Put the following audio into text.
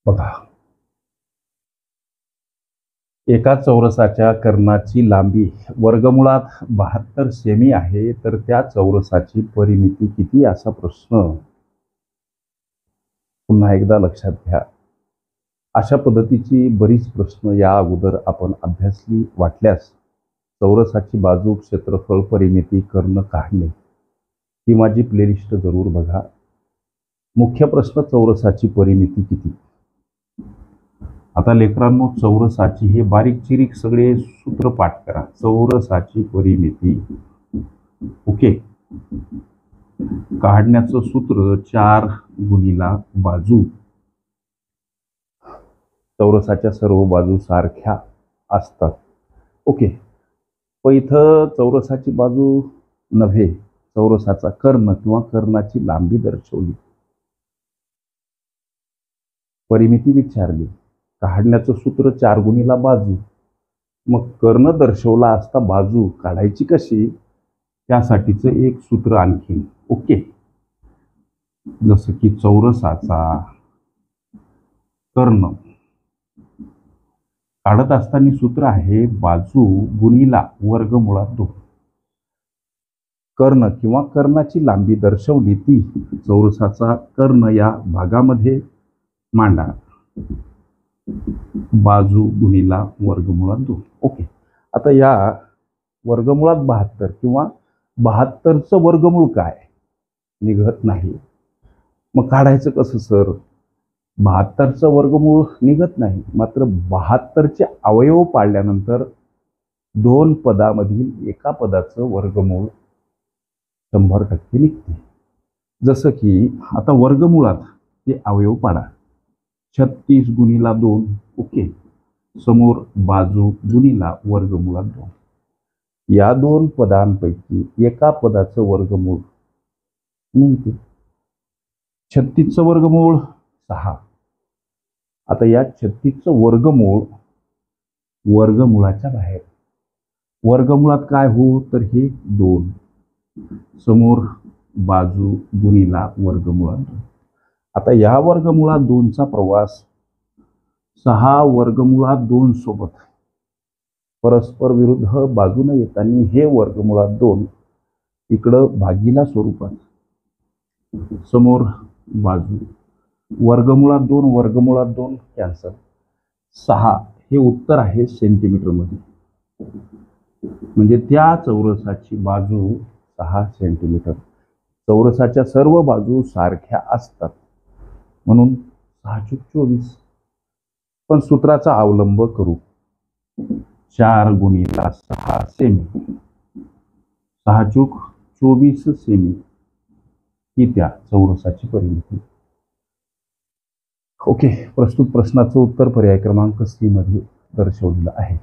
बघा, एका चौरसाच्या कर्णाची लांबी वर्गमुळात 72 सेमी आहे, तर त्या चौरसाची परिमिती किती असा प्रश्न पुन्हा एकदा लक्षात घ्या. अशा पद्धतीची बरीच प्रश्न या अगोदर आपण अभ्यासली वाटल्यास चौरसाची बाजू, क्षेत्रफळ, परिमिती, कर्ण काढणे ही माझी प्लेलिस्ट जरूर बघा. मुख्य प्रश्न, चौरसाची परिमिती किती. आता लेकरांनो, चौरसाची हे बारीक चिरीक सगळे सूत्र पाठ करा. चौरसाची परिमिती ओके, काढण्याचं सूत्र 4 गुणिला बाजू. चौरसाच्या सर्व बाजू सारख्या असतात. ओके, पण इथं चौरसाची बाजू नव्हे, चौरसाचा कर्ण किंवा कर्णाची लांबी दर्शवली. परिमिती विचारली, काढण्याचं सूत्र 4 गुणिला बाजू. मग कर्ण दर्शवला असता बाजू काढायची कशी, त्यासाठीचं एक सूत्र आणखी. ओके, जसं की चौरसाचा कर्ण काढत असताना सूत्र आहे बाजू गुणिला वर्गमुळात 2. कर्ण किंवा कर्णाची लांबी दर्शवली ती चौरसाचा कर्ण या भागामध्ये मांडा, बाजू गुणिला वर्गमुळात 2. ओके, आता या वर्गमुळात 72 किंवा 72चं वर्गमूळ काय निघत नाही. मग काढायचं कसं सर. 72चं वर्गमूळ निघत नाही, मात्र 72चे अवयव पाडल्यानंतर 2 पदामधील एका पदाचं वर्गमूळ 100% निघते. जसं की आता वर्गमुळात ते अवयव पाडा. 36 गुणिला 2. ओके, समोर बाजू गुणिला वर्गमुळात 2. या 2 पदांपैकी एका पदाचं वर्गमूळ निघते. 36चं वर्गमूळ 6. आता या 36चं वर्गमूळ वर्गमुळाच्या बाहेर. वर्गमुळात काय हो, तर हे 2, समोर बाजू गुणिला वर्गमुळात 2. आता या वर्गमुळात 2चा प्रवास 6 वर्गमुळात 2 सोबत परस्पर विरुद्ध बाजूने येताना हे वर्गमुळात 2 इकडं भागीला स्वरूपात, समोर बाजू वर्गमुळात 2 वर्गमुळात 2 कॅन्सल. 6 हे उत्तर आहे सेंटीमीटर मध्ये, म्हणजे त्या चौरसाची बाजू 6 सेंटीमीटर. चौरसाच्या सर्व बाजू सारख्या असतात म्हणून 6 × 24. पण सूत्राचा अवलंब करू. 4 गुणिला 6 सेमी, 6 × 24 सेमी ही त्या चौरसाची परिमिती. ओके, प्रस्तुत प्रश्नाचं उत्तर पर्याय क्रमांक C मध्ये दर्शवलेलं आहे.